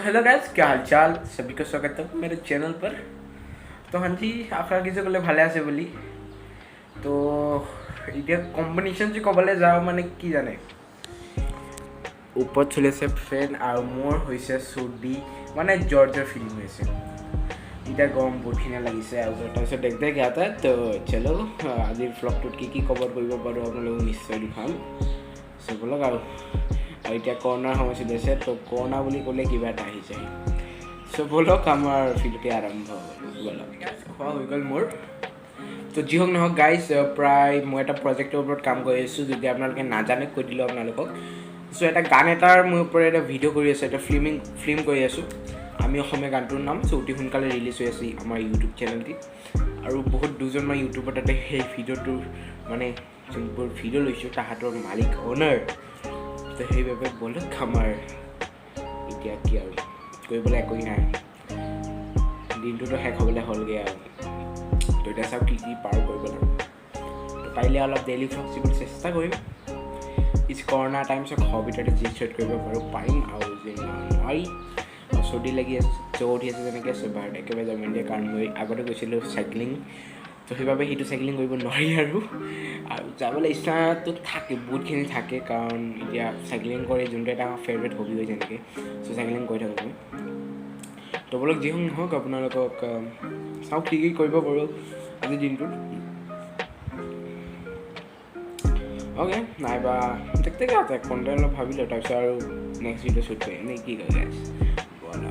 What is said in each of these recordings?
Hello guys, क्या हाल चाल। सभी को स्वागत है मेरे चैनल पर। तो हाँ जी, आशा किसी को ভালে আছে বুলি। তো এতিয়া কম্বিনেশ্যন যে ক'বলৈ যাওঁ মানে কি জানে, ওপৰত চলি আছে ফেন আৰু মোৰ হৈছে চৰ্দি, মানে জ্বৰ ফিলিং হৈছে। এতিয়া গৰম বহুতখিনি লাগিছে আৰু তাৰপিছত দেখতে গা এটা। তো চলো আজিৰ ভ্লগটোত কি কভাৰ কৰিব পাৰোঁ আপোনালোকক নিশ্চয় দেখাম। চ' ব'লক আৰু এতিয়া কৰোণাৰ সময় চলি আছে, তো কৰোণা বুলি ক'লে কিবা এটা আহি যায়। চ' ব'লক আমাৰ ভিডিঅ'টি আৰম্ভ ব'লক। খোৱা হৈ গ'ল মোৰ। তো যি হওক নহওক গাইজ, প্ৰায় মই এটা প্ৰজেক্টৰ ওপৰত কাম কৰি আছোঁ। যদি আপোনালোকে নাজানে কৈ দিলোঁ আপোনালোকক। চ' এটা গান এটাৰ মোৰ ওপৰত এটা ভিডিঅ' কৰি আছোঁ, এটা ফিল্ম কৰি আছোঁ। আমি অসমীয়া গানটোৰ নাম অতি সোনকালে ৰিলিজ হৈ আছে আমাৰ ইউটিউব চেনেলটি। আৰু বহুত দুজনমান ইউটিউবৰ তাতে সেই ভিডিঅ'টোৰ মানে যোনবোৰ ভিডিঅ' লৈছোঁ তাহাঁতৰ মালিক অ'নাৰ। তো সেইবাবে ব'লক আমাৰ এতিয়া কি আৰু কৰিবলৈ একোৱেই নাই, দিনটোতো শেষ হ'বলৈ হ'লগৈ আৰু। তো এতিয়া চাওক কি পাৰ কৰিব লাগিব। তো পাৰিলে অলপ ডেইলি ভ্লগ দিবলৈ চেষ্টা কৰিম। ইটছ কৰোণা টাইম, চ' ঘৰৰ ভিতৰতে যি শ্বুট কৰিব পাৰোঁ পাৰিম। আৰু যে নোৱাৰি চৰ্দি লাগি আছে, জ্বৰ উঠি আছে যেনেকৈ আছে বাহিৰত একেবাৰে যাব নিদিয়ে। কাৰণ মই আগতে গৈছিলোঁ চাইক্লিং, তো সেইবাবে সেইটো চাইক্লিং কৰিব নোৱাৰি। আৰু যাবলৈ ইচ্ছাটো থাকে, বহুতখিনি থাকে। কাৰণ এতিয়া চাইক্লিং কৰি যোনটো এটা ফেভৰেট হবি হয় যেনেকৈ, চ' চাইক্লিং কৰি থাকোঁ মই। তো বোলক যি নহওক আপোনালোকক চাওক কি কৰিব পাৰোঁ আজিৰ দিনটোত। অ'কে, নাইবা দেখতে গাতে কণ্টেণ্ট অলপ ভাবিলোঁ, তাৰপিছত আৰু নেক্সট ভিডিঅ' শ্বুট কৰিম নে কি কয় গাইজ। ব'লা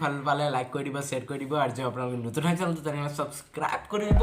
ভাল পালে লাইক কৰি দিব, শ্বেয়াৰ কৰি দিব। আৰু যে আপোনালোকে নতুন হৈ চেনেলটো তেনেহ'লে ছাবস্ক্ৰাইব কৰি দিব।